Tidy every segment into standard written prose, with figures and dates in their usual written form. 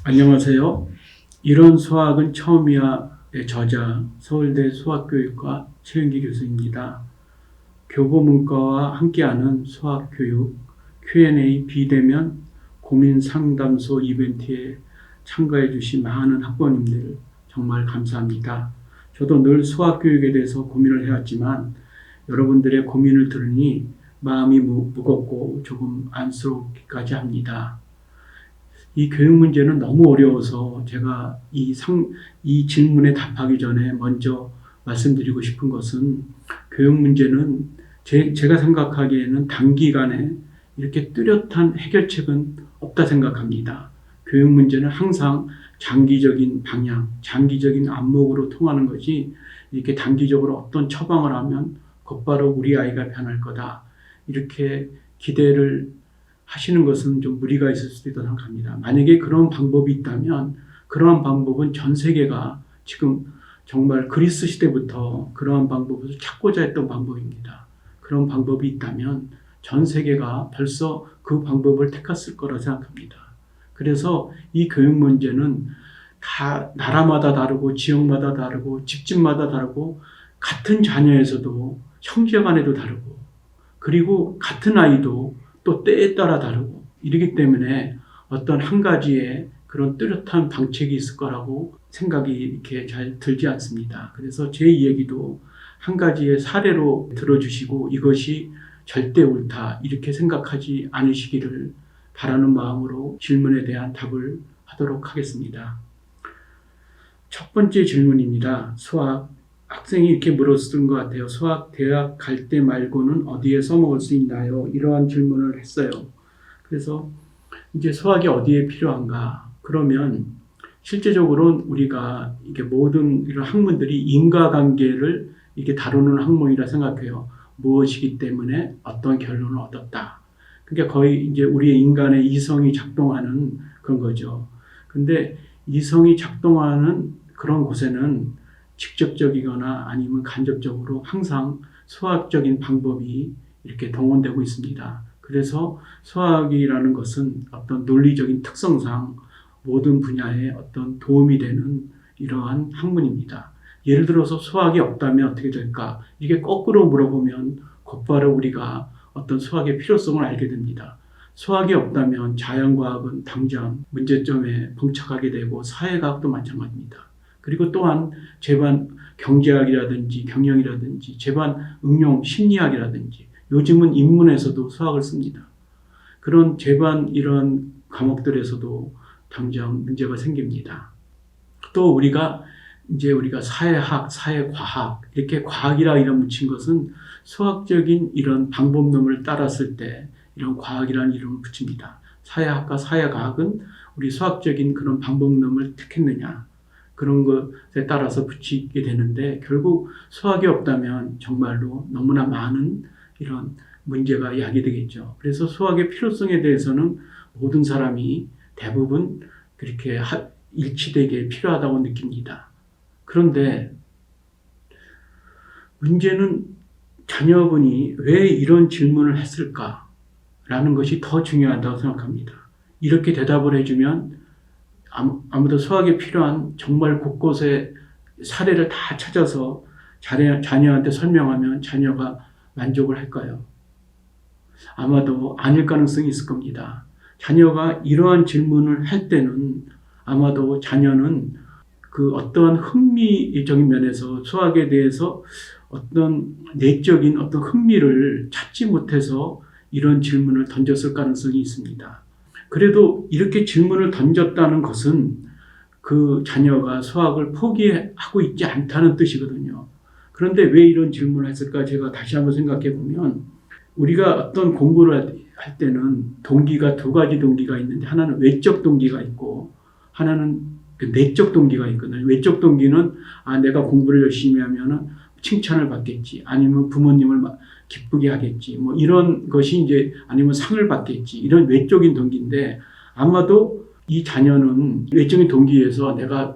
안녕하세요. 이런 수학은 처음이야의 저자, 서울대 수학교육과 최윤기 교수입니다. 교보문과와 함께하는 수학교육 Q&A 비대면 고민 상담소 이벤트에 참가해 주신 많은 학부모님들 정말 감사합니다. 저도 늘 수학교육에 대해서 고민을 해왔지만 여러분들의 고민을 들으니 마음이 무겁고 조금 안쓰럽기까지 합니다. 이 교육 문제는 너무 어려워서 제가 이 질문에 답하기 전에 먼저 말씀드리고 싶은 것은 교육 문제는 제가 생각하기에는 단기간에 이렇게 뚜렷한 해결책은 없다 생각합니다. 교육 문제는 항상 장기적인 방향, 장기적인 안목으로 통하는 것이 이렇게 단기적으로 어떤 처방을 하면 곧바로 우리 아이가 변할 거다. 이렇게 기대를 하시는 것은 좀 무리가 있을 수도 있다고 생각합니다. 만약에 그런 방법이 있다면 그러한 방법은 전 세계가 지금 정말 그리스 시대부터 그러한 방법을 찾고자 했던 방법입니다. 그런 방법이 있다면 전 세계가 벌써 그 방법을 택했을 거라 생각합니다. 그래서 이 교육 문제는 다 나라마다 다르고 지역마다 다르고 집집마다 다르고 같은 자녀에서도 형제간에도 다르고 그리고 같은 아이도 또 때에 따라 다르고 이러기 때문에 어떤 한 가지의 그런 뚜렷한 방책이 있을 거라고 생각이 이렇게 잘 들지 않습니다. 그래서 제 이야기도 한 가지의 사례로 들어주시고 이것이 절대 옳다 이렇게 생각하지 않으시기를 바라는 마음으로 질문에 대한 답을 하도록 하겠습니다. 첫 번째 질문입니다. 수학. 학생이 이렇게 물었던 것 같아요. 수학 대학 갈 때 말고는 어디에 써먹을 수 있나요? 이러한 질문을 했어요. 그래서 이제 수학이 어디에 필요한가? 그러면 실제적으로는 우리가 이게 모든 이런 학문들이 인과관계를 이렇게 다루는 학문이라 생각해요. 무엇이기 때문에 어떤 결론을 얻었다. 그러니까 거의 이제 우리의 인간의 이성이 작동하는 그런 거죠. 근데 이성이 작동하는 그런 곳에는 직접적이거나 아니면 간접적으로 항상 수학적인 방법이 이렇게 동원되고 있습니다. 그래서 수학이라는 것은 어떤 논리적인 특성상 모든 분야에 어떤 도움이 되는 이러한 학문입니다. 예를 들어서 수학이 없다면 어떻게 될까? 이게 거꾸로 물어보면 곧바로 우리가 어떤 수학의 필요성을 알게 됩니다. 수학이 없다면 자연과학은 당장 문제점에 봉착하게 되고 사회과학도 마찬가지입니다. 그리고 또한 제반 경제학이라든지 경영이라든지 제반 응용 심리학이라든지 요즘은 인문에서도 수학을 씁니다. 그런 제반 이런 과목들에서도 당장 문제가 생깁니다. 또 우리가 사회학, 사회과학 이렇게 과학이라 이름 붙인 것은 수학적인 이런 방법론을 따랐을 때 이런 과학이라는 이름을 붙입니다. 사회학과 사회과학은 우리 수학적인 그런 방법론을 택했느냐 그런 것에 따라서 붙이게 되는데 결국 수학이 없다면 정말로 너무나 많은 이런 문제가 야기되겠죠. 그래서 수학의 필요성에 대해서는 모든 사람이 대부분 그렇게 일치되게 필요하다고 느낍니다. 그런데 문제는 자녀분이 왜 이런 질문을 했을까라는 것이 더 중요하다고 생각합니다. 이렇게 대답을 해주면 아무도 수학에 필요한 정말 곳곳에 사례를 다 찾아서 자녀한테 설명하면 자녀가 만족을 할까요? 아마도 아닐 가능성이 있을 겁니다. 자녀가 이러한 질문을 할 때는 아마도 자녀는 그 어떠한 흥미적인 면에서 수학에 대해서 어떤 내적인 어떤 흥미를 찾지 못해서 이런 질문을 던졌을 가능성이 있습니다. 그래도 이렇게 질문을 던졌다는 것은 그 자녀가 수학을 포기하고 있지 않다는 뜻이거든요. 그런데 왜 이런 질문을 했을까 제가 다시 한번 생각해 보면 우리가 어떤 공부를 할 때는 동기가 두 가지 동기가 있는데 하나는 외적 동기가 있고 하나는 내적 동기가 있거든요. 외적 동기는 내가 공부를 열심히 하면은 칭찬을 받겠지 아니면 부모님을 기쁘게 하겠지 뭐 이런 것이 이제 아니면 상을 받겠지 이런 외적인 동기인데 아마도 이 자녀는 외적인 동기에서 내가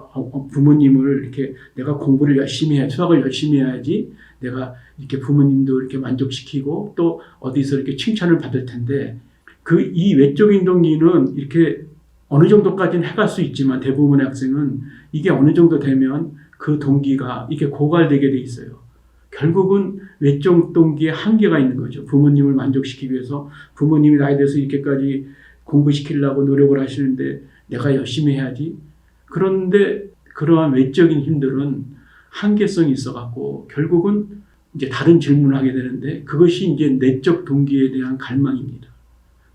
부모님을 이렇게 내가 공부를 열심히 해 수학을 열심히 해야지 내가 이렇게 부모님도 이렇게 만족시키고 또 어디서 이렇게 칭찬을 받을 텐데 이 외적인 동기는 이렇게 어느 정도까지는 해갈 수 있지만 대부분의 학생은 이게 어느 정도 되면 그 동기가 이게 고갈되게 돼 있어요. 결국은 외적 동기에 한계가 있는 거죠. 부모님을 만족시키기 위해서 부모님이 나이 들어서 이렇게까지 공부시키려고 노력을 하시는데 내가 열심히 해야지. 그런데 그러한 외적인 힘들은 한계성이 있어갖고 결국은 이제 다른 질문을 하게 되는데 그것이 이제 내적 동기에 대한 갈망입니다.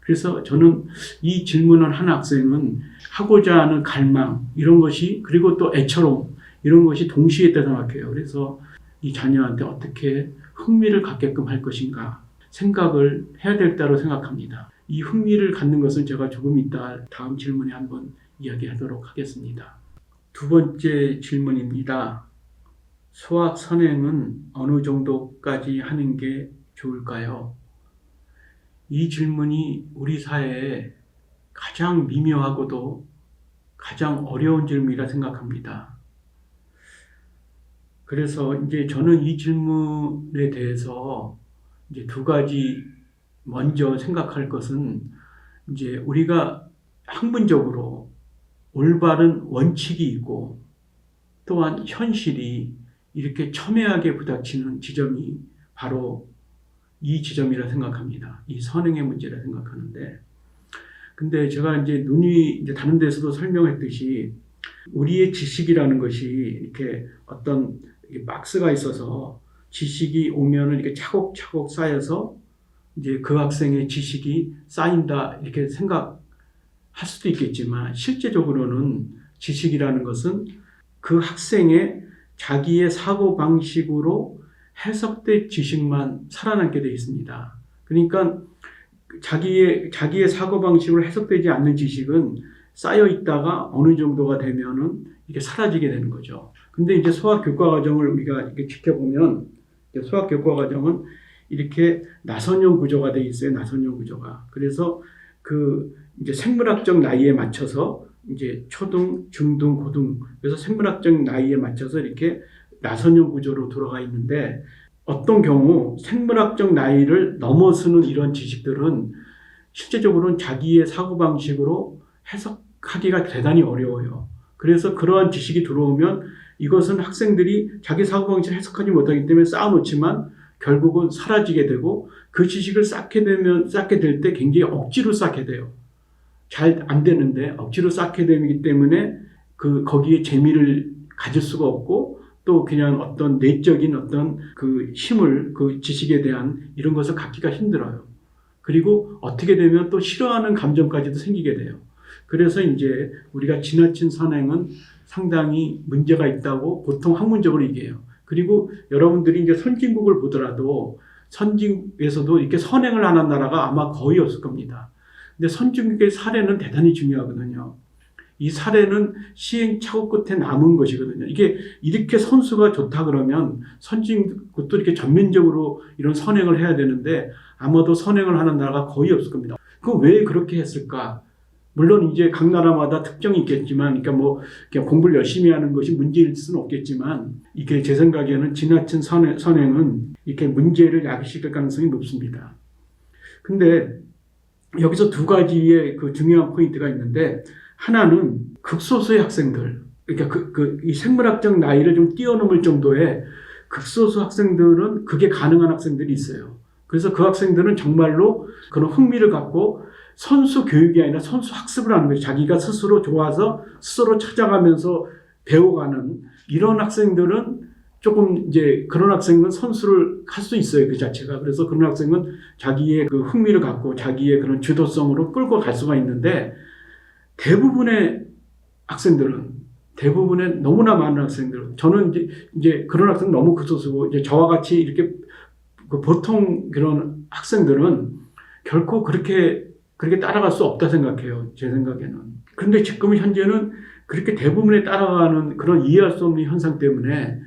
그래서 저는 이 질문을 한 학생은 하고자 하는 갈망 이런 것이 그리고 또 애처로움 이런 것이 동시에 있다고 생각해요. 그래서 이 자녀한테 어떻게 흥미를 갖게끔 할 것인가 생각을 해야 되겠다고 생각합니다. 이 흥미를 갖는 것은 제가 조금 이따 다음 질문에 한번 이야기하도록 하겠습니다. 두 번째 질문입니다. 수학 선행은 어느 정도까지 하는 게 좋을까요? 이 질문이 우리 사회에 가장 미묘하고도 가장 어려운 질문이라 생각합니다. 그래서 이제 저는 이 질문에 대해서 이제 두 가지 먼저 생각할 것은 이제 우리가 학문적으로 올바른 원칙이 있고 또한 현실이 이렇게 첨예하게 부닥치는 지점이 바로 이 지점이라 생각합니다. 이 선행의 문제라 생각하는데, 근데 제가 이제 이제 다른 데서도 설명했듯이 우리의 지식이라는 것이 이렇게 어떤 박스가 있어서 지식이 오면은 이렇게 차곡차곡 쌓여서 이제 그 학생의 지식이 쌓인다 이렇게 생각할 수도 있겠지만 실제적으로는 지식이라는 것은 그 학생의 자기의 사고 방식으로 해석된 지식만 살아남게 되어 있습니다. 그러니까 자기의 사고 방식으로 해석되지 않는 지식은 쌓여 있다가 어느 정도가 되면은 이게 사라지게 되는 거죠. 근데 이제 수학 교과 과정을 우리가 이렇게 지켜보면 수학 교과 과정은 이렇게 나선형 구조가 되어 있어요. 나선형 구조가. 그래서 그 이제 생물학적 나이에 맞춰서 이제 초등, 중등, 고등 그래서 생물학적 나이에 맞춰서 이렇게 나선형 구조로 들어가 있는데 어떤 경우 생물학적 나이를 넘어서는 이런 지식들은 실제적으로는 자기의 사고방식으로 해석하기가 대단히 어려워요. 그래서 그러한 지식이 들어오면 이것은 학생들이 자기 사고방식을 해석하지 못하기 때문에 쌓아놓지만 결국은 사라지게 되고 그 지식을 쌓게 될 때 굉장히 억지로 쌓게 돼요. 잘 안 되는데 억지로 쌓게 되기 때문에 거기에 재미를 가질 수가 없고 또 그냥 어떤 내적인 어떤 그 힘을 그 지식에 대한 이런 것을 갖기가 힘들어요. 그리고 어떻게 되면 또 싫어하는 감정까지도 생기게 돼요. 그래서 이제 우리가 지나친 선행은 상당히 문제가 있다고 보통 학문적으로 얘기해요. 그리고 여러분들이 이제 선진국을 보더라도 선진국에서도 이렇게 선행을 하는 나라가 아마 거의 없을 겁니다. 근데 선진국의 사례는 대단히 중요하거든요. 이 사례는 시행착오 끝에 남은 것이거든요. 이게 이렇게 선수가 좋다 그러면 선진국도 이렇게 전면적으로 이런 선행을 해야 되는데 아마도 선행을 하는 나라가 거의 없을 겁니다. 그럼 왜 그렇게 했을까? 물론 이제 각 나라마다 특정이 있겠지만, 그러니까 뭐 그냥 공부를 열심히 하는 것이 문제일 수는 없겠지만, 이게 제 생각에는 지나친 선행은 이렇게 문제를 야기시킬 가능성이 높습니다. 근데 여기서 두 가지의 그 중요한 포인트가 있는데, 하나는 극소수의 학생들, 그러니까 이 생물학적 나이를 좀 뛰어넘을 정도의 극소수 학생들은 그게 가능한 학생들이 있어요. 그래서 그 학생들은 정말로 그런 흥미를 갖고 선수 교육이 아니라 선수 학습을 하는 거예요. 자기가 스스로 좋아서 스스로 찾아가면서 배워가는 이런 학생들은 조금 이제 그런 학생은 선수를 할 수 있어요. 그 자체가. 그래서 그런 학생은 자기의 그 흥미를 갖고 자기의 그런 주도성으로 끌고 갈 수가 있는데 대부분의 너무나 많은 학생들, 저는 이제 그런 학생 너무 극소수고 이제 저와 같이 이렇게 그 보통 그런 학생들은 결코 그렇게 따라갈 수 없다 생각해요. 제 생각에는. 그런데 지금 현재는 그렇게 대부분에 따라가는 그런 이해할 수 없는 현상 때문에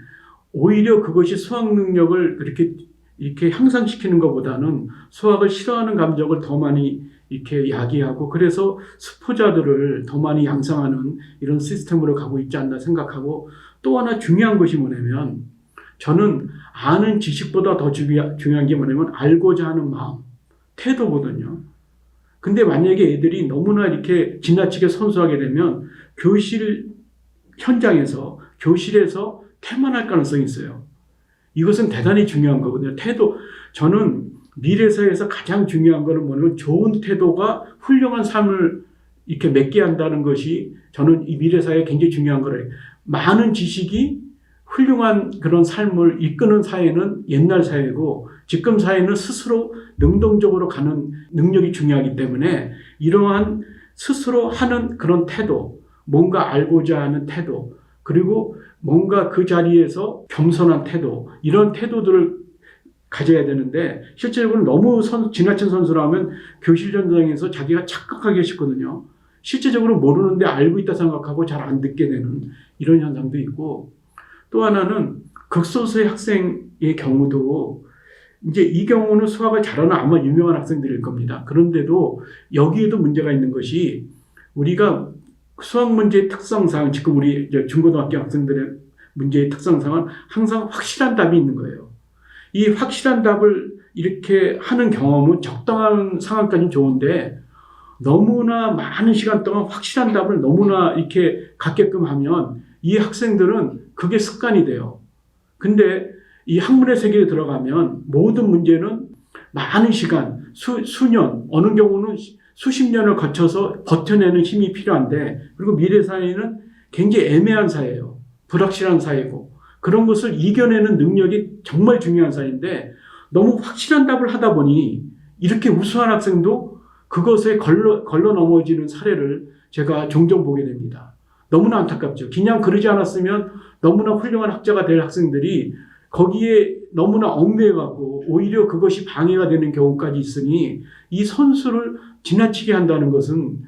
오히려 그것이 수학 능력을 이렇게 향상시키는 것보다는 수학을 싫어하는 감정을 더 많이 이렇게 야기하고 그래서 수포자들을 더 많이 양성하는 이런 시스템으로 가고 있지 않나 생각하고 또 하나 중요한 것이 뭐냐면 저는 아는 지식보다 더 중요한 게 뭐냐면 알고자 하는 마음, 태도거든요. 근데 만약에 애들이 너무나 이렇게 지나치게 선수하게 되면 교실에서 태만할 가능성이 있어요. 이것은 대단히 중요한 거거든요. 태도. 저는 미래 사회에서 가장 중요한 거는 뭐냐면 좋은 태도가 훌륭한 삶을 이렇게 맺게 한다는 것이 저는 이 미래 사회에 굉장히 중요한 거래요. 많은 지식이 훌륭한 그런 삶을 이끄는 사회는 옛날 사회고 지금 사회는 스스로 능동적으로 가는 능력이 중요하기 때문에 이러한 스스로 하는 그런 태도, 뭔가 알고자 하는 태도, 그리고 뭔가 그 자리에서 겸손한 태도, 이런 태도들을 가져야 되는데 실제적으로 너무 지나친 선수라면 교실 현장에서 자기가 착각하기 쉽거든요. 실제적으로 모르는데 알고 있다 생각하고 잘 안 듣게 되는 이런 현상도 있고, 또 하나는 극소수의 학생의 경우도 이제 이 경우는 수학을 잘하는 아마 유명한 학생들일 겁니다. 그런데도 여기에도 문제가 있는 것이 우리가 수학 문제의 특성상 지금 우리 중고등학교 학생들의 문제의 특성상은 항상 확실한 답이 있는 거예요. 이 확실한 답을 이렇게 하는 경험은 적당한 상황까지는 좋은데 너무나 많은 시간 동안 확실한 답을 너무나 이렇게 갖게끔 하면 이 학생들은 그게 습관이 돼요. 근데 이 학문의 세계에 들어가면 모든 문제는 많은 시간, 수년, 어느 경우는 수십 년을 거쳐서 버텨내는 힘이 필요한데, 그리고 미래 사회는 굉장히 애매한 사회예요. 불확실한 사회고, 그런 것을 이겨내는 능력이 정말 중요한 사회인데 너무 확실한 답을 하다 보니 이렇게 우수한 학생도 그것에 걸러 넘어지는 사례를 제가 종종 보게 됩니다. 너무나 안타깝죠. 그냥 그러지 않았으면 너무나 훌륭한 학자가 될 학생들이 거기에 너무나 얽매여갖고 오히려 그것이 방해가 되는 경우까지 있으니 이 선수를 지나치게 한다는 것은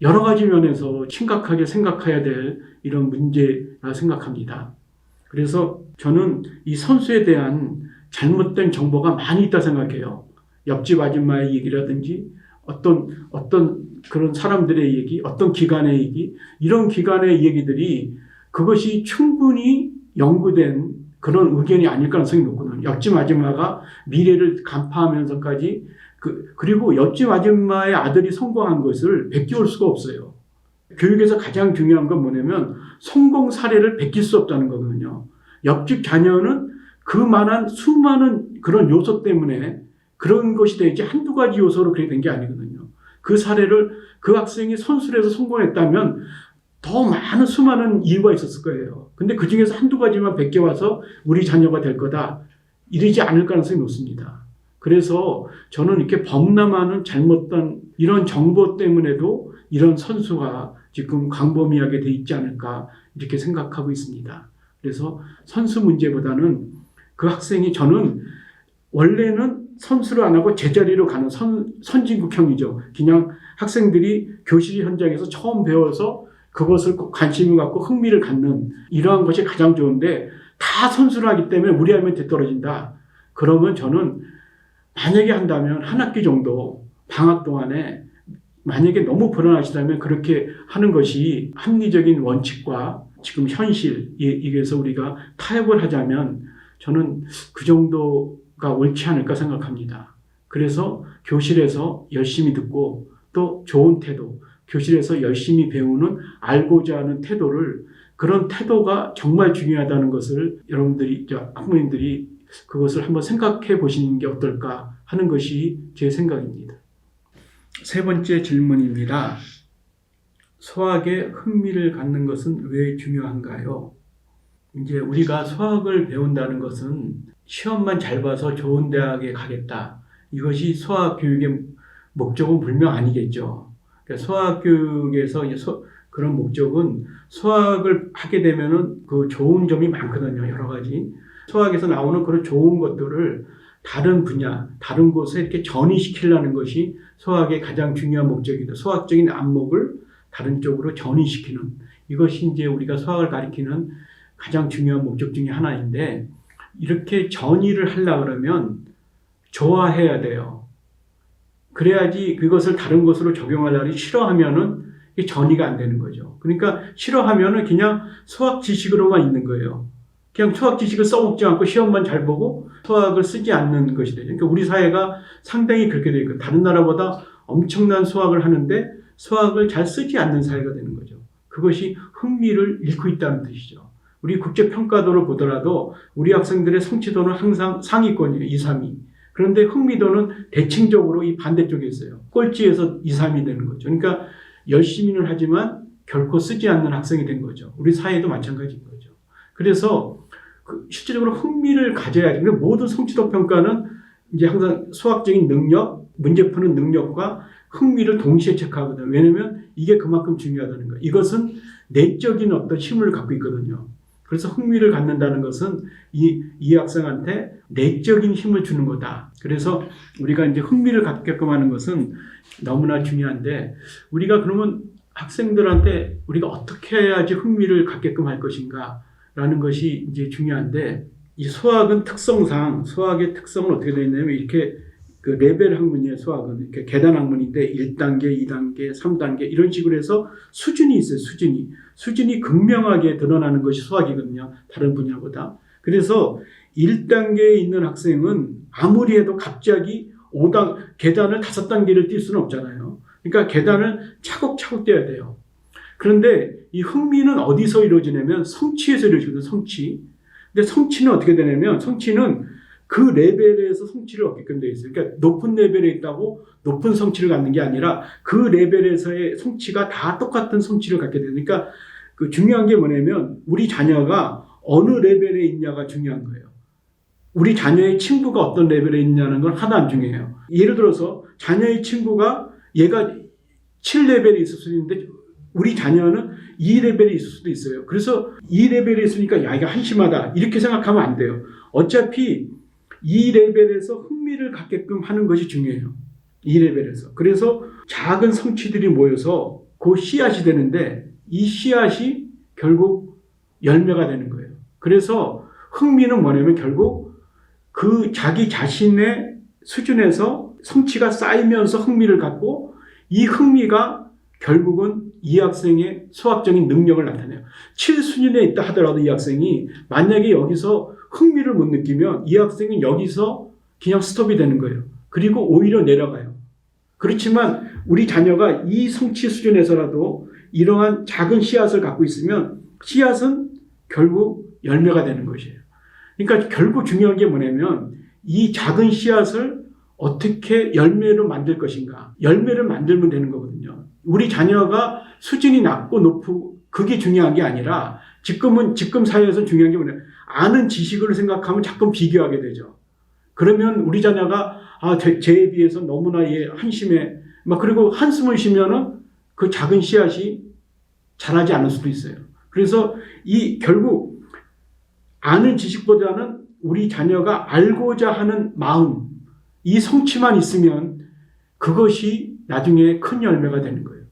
여러 가지 면에서 심각하게 생각해야 될 이런 문제라 생각합니다. 그래서 저는 이 선수에 대한 잘못된 정보가 많이 있다 생각해요. 옆집 아줌마의 얘기라든지 어떤 그런 사람들의 얘기, 어떤 기관의 얘기, 이런 기관의 얘기들이 그것이 충분히 연구된 그런 의견이 아닐 가능성이 높거든요. 옆집 아줌마가 미래를 간파하면서까지 그리고 옆집 아줌마의 아들이 성공한 것을 베껴올 수가 없어요. 교육에서 가장 중요한 건 뭐냐면 성공 사례를 베낄 수 없다는 거거든요. 옆집 자녀는 수많은 그런 요소 때문에 그런 것이 되지 한두 가지 요소로 그렇게 된 게 아니거든요. 그 사례를 그 학생이 선술에서 성공했다면 더 많은 수많은 이유가 있었을 거예요. 근데 그 중에서 한두 가지만 베껴와서 우리 자녀가 될 거다. 이러지 않을 가능성이 높습니다. 그래서 저는 이렇게 범람하는 잘못된 이런 정보 때문에도 이런 선수가 지금 광범위하게 돼 있지 않을까 이렇게 생각하고 있습니다. 그래서 선수 문제보다는 그 학생이 저는 원래는 선수를 안 하고 제자리로 가는 선진국형이죠. 그냥 학생들이 교실 현장에서 처음 배워서 그것을 관심을 갖고 흥미를 갖는 이러한 것이 가장 좋은데 다 선수를 하기 때문에 우리 하면 뒤떨어진다. 그러면 저는 만약에 한다면 한 학기 정도 방학 동안에 만약에 너무 불안하시다면 그렇게 하는 것이 합리적인 원칙과 지금 현실에서 우리가 타협을 하자면 저는 그 정도가 옳지 않을까 생각합니다. 그래서 교실에서 열심히 듣고 또 좋은 태도, 교실에서 열심히 배우는 알고자 하는 태도를 그런 태도가 정말 중요하다는 것을 여러분들이 학부모님들이 그것을 한번 생각해 보시는 게 어떨까 하는 것이 제 생각입니다. 세 번째 질문입니다. 수학에 흥미를 갖는 것은 왜 중요한가요? 이제 우리가 수학을 배운다는 것은 시험만 잘 봐서 좋은 대학에 가겠다. 이것이 수학 교육의 목적은 분명 아니겠죠. 그러니까 수학 교육에서 그런 목적은 수학을 하게 되면은 그 좋은 점이 많거든요. 여러 가지. 수학에서 나오는 그런 좋은 것들을 다른 분야, 다른 곳에 이렇게 전이시키려는 것이 수학의 가장 중요한 목적이다. 수학적인 안목을 다른 쪽으로 전이시키는 이것이 이제 우리가 수학을 가리키는 가장 중요한 목적 중에 하나인데 이렇게 전이를 하려고 그러면 좋아해야 돼요. 그래야지 그것을 다른 곳으로 적용하려니 싫어하면은 전이가 안 되는 거죠. 그러니까 싫어하면은 그냥 수학 지식으로만 있는 거예요. 그냥 수학 지식을 써먹지 않고 시험만 잘 보고 수학을 쓰지 않는 것이 되죠. 그러니까 우리 사회가 상당히 그렇게 되어 있고 다른 나라보다 엄청난 수학을 하는데 수학을 잘 쓰지 않는 사회가 되는 거죠. 그것이 흥미를 잃고 있다는 뜻이죠. 우리 국제평가도를 보더라도 우리 학생들의 성취도는 항상 상위권이에요. 2, 3위. 그런데 흥미도는 대칭적으로 이 반대쪽에 있어요. 꼴찌에서 2, 3위 되는 거죠. 그러니까 열심히는 하지만 결코 쓰지 않는 학생이 된 거죠. 우리 사회도 마찬가지인 거죠. 그래서 실질적으로 흥미를 가져야지. 모든 성취도 평가는 이제 항상 수학적인 능력, 문제 푸는 능력과 흥미를 동시에 체크하거든요. 왜냐하면 이게 그만큼 중요하다는 거예요. 이것은 내적인 어떤 힘을 갖고 있거든요. 그래서 흥미를 갖는다는 것은 이 학생한테 내적인 힘을 주는 거다. 그래서 우리가 이제 흥미를 갖게끔 하는 것은 너무나 중요한데, 우리가 그러면 학생들한테 우리가 어떻게 해야지 흥미를 갖게끔 할 것인가 라는 것이 이제 중요한데, 이 수학은 특성상, 수학의 특성은 어떻게 되어 있냐면, 이렇게 그 레벨 학문이에요. 수학은 이렇게 계단 학문인데 1단계, 2단계, 3단계 이런 식으로 해서 수준이 있어요. 수준이 극명하게 드러나는 것이 수학이거든요. 다른 분야보다. 그래서 1단계에 있는 학생은 아무리 해도 갑자기 계단을 5단계를 뛸 수는 없잖아요. 그러니까 계단을 차곡차곡 떼야 돼요. 그런데 이 흥미는 어디서 이루어지냐면 성취에서 이루어지거든요. 성취. 근데 성취는 어떻게 되냐면, 성취는 그 레벨에서 성취를 얻게끔 되어 있어요. 그러니까 높은 레벨에 있다고 높은 성취를 갖는 게 아니라 그 레벨에서의 성취가 다 똑같은 성취를 갖게 돼요. 그러니까 그 중요한 게 뭐냐면, 우리 자녀가 어느 레벨에 있냐가 중요한 거예요. 우리 자녀의 친구가 어떤 레벨에 있냐는 건 하나 안 중요해요. 예를 들어서 자녀의 친구가 얘가 7레벨에 있을 수 있는데 우리 자녀는 2레벨에 있을 수도 있어요. 그래서 2레벨에 있으니까 야, 이거 한심하다 이렇게 생각하면 안 돼요. 어차피 2레벨에서 흥미를 갖게끔 하는 것이 중요해요. 2레벨에서. 그래서 작은 성취들이 모여서 그 씨앗이 되는데, 이 씨앗이 결국 열매가 되는 거예요. 그래서 흥미는 뭐냐면 결국 그 자기 자신의 수준에서 성취가 쌓이면서 흥미를 갖고, 이 흥미가 결국은 이 학생의 수학적인 능력을 나타내요. 7수준에 있다 하더라도 이 학생이 만약에 여기서 흥미를 못 느끼면 이 학생은 여기서 그냥 스톱이 되는 거예요. 그리고 오히려 내려가요. 그렇지만 우리 자녀가 이 성취 수준에서라도 이러한 작은 씨앗을 갖고 있으면 씨앗은 결국 열매가 되는 것이에요. 그러니까 결국 중요한 게 뭐냐면, 이 작은 씨앗을 어떻게 열매로 만들 것인가. 열매를 만들면 되는 거거든요. 우리 자녀가 수준이 낮고 높고 그게 중요한 게 아니라, 지금 사회에서 중요한 게 뭐냐면 아는 지식을 생각하면 자꾸 비교하게 되죠. 그러면 우리 자녀가 쟤에 비해서 너무나 얘 한심해. 그리고 한숨을 쉬면은 그 작은 씨앗이 자라지 않을 수도 있어요. 그래서 결국 아는 지식보다는 우리 자녀가 알고자 하는 마음, 이 성취만 있으면 그것이 나중에 큰 열매가 되는 거예요.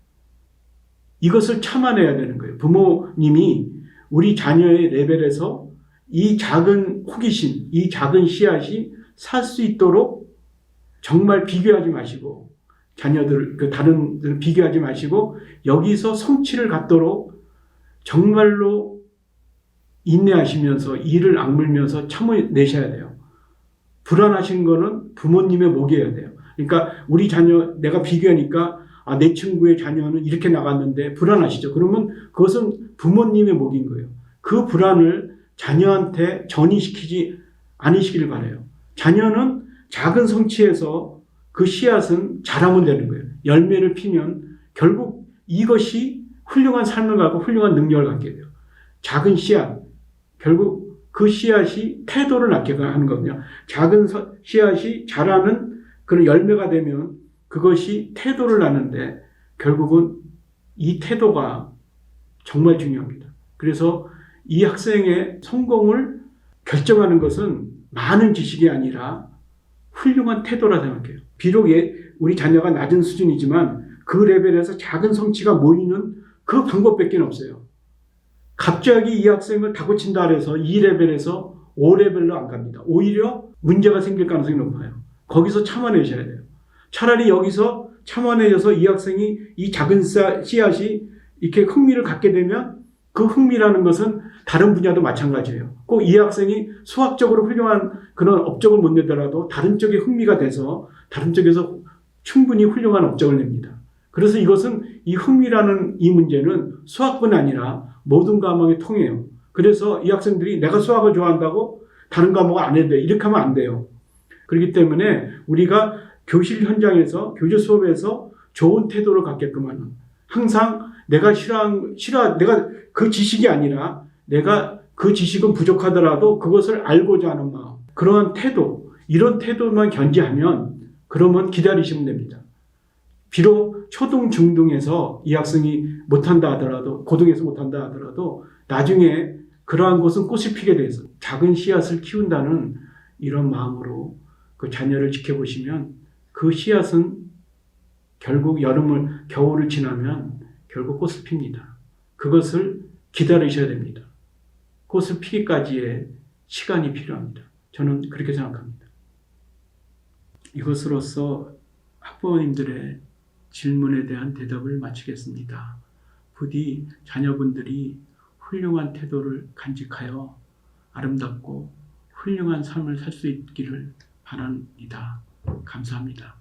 이것을 참아내야 되는 거예요. 부모님이 우리 자녀의 레벨에서 이 작은 호기심, 이 작은 씨앗이 살 수 있도록 정말 비교하지 마시고, 다른들 비교하지 마시고, 여기서 성취를 갖도록 정말로 인내하시면서 이를 악물면서 참아내셔야 돼요. 불안하신 거는 부모님의 목이어야 돼요. 그러니까 우리 자녀, 내가 비교하니까 내 친구의 자녀는 이렇게 나갔는데 불안하시죠. 그러면 그것은 부모님의 목인 거예요. 그 불안을 자녀한테 전이시키지 않으시길 바라요. 자녀는 작은 성취에서 그 씨앗은 자라면 되는 거예요. 열매를 피면 결국 이것이 훌륭한 삶을 갖고 훌륭한 능력을 갖게 돼요. 작은 씨앗, 결국 그 씨앗이 태도를 낳게 하는 거거든요. 작은 씨앗이 자라는 그런 열매가 되면 그것이 태도를 낳는데, 결국은 이 태도가 정말 중요합니다. 그래서 이 학생의 성공을 결정하는 것은 많은 지식이 아니라 훌륭한 태도라 생각해요. 비록 우리 자녀가 낮은 수준이지만 그 레벨에서 작은 성취가 모이는 그 방법밖에 없어요. 갑자기 이 학생을 다고친다 해서 2레벨에서 5레벨로 안 갑니다. 오히려 문제가 생길 가능성이 높아요. 거기서 참아내셔야 돼요. 차라리 여기서 참아내셔서 이 학생이 이 작은 씨앗이 이렇게 흥미를 갖게 되면, 그 흥미라는 것은 다른 분야도 마찬가지예요. 꼭 이 학생이 수학적으로 훌륭한 그런 업적을 못 내더라도 다른 쪽에 흥미가 돼서 다른 쪽에서 충분히 훌륭한 업적을 냅니다. 그래서 이것은 이 흥미라는 이 문제는 수학뿐 아니라 모든 과목에 통해요. 그래서 이 학생들이 내가 수학을 좋아한다고 다른 과목을 안 해도 돼. 이렇게 하면 안 돼요. 그렇기 때문에 우리가 교실 현장에서 교재 수업에서 좋은 태도를 갖게끔 하는, 항상 내가 내가 그 지식이 아니라 내가 그 지식은 부족하더라도 그것을 알고자 하는 마음, 그러한 태도, 이런 태도만 견지하면 그러면 기다리시면 됩니다. 비록 초등, 중등에서 이 학생이 못한다 하더라도, 고등에서 못한다 하더라도 나중에 그러한 것은 꽃이 피게 돼서 작은 씨앗을 키운다는 이런 마음으로 그 자녀를 지켜보시면 그 씨앗은 결국 겨울을 지나면 결국 꽃을 핍니다. 그것을 기다리셔야 됩니다. 꽃을 피기까지의 시간이 필요합니다. 저는 그렇게 생각합니다. 이것으로써 학부모님들의 질문에 대한 대답을 마치겠습니다. 부디 자녀분들이 훌륭한 태도를 간직하여 아름답고 훌륭한 삶을 살 수 있기를 바랍니다. 감사합니다.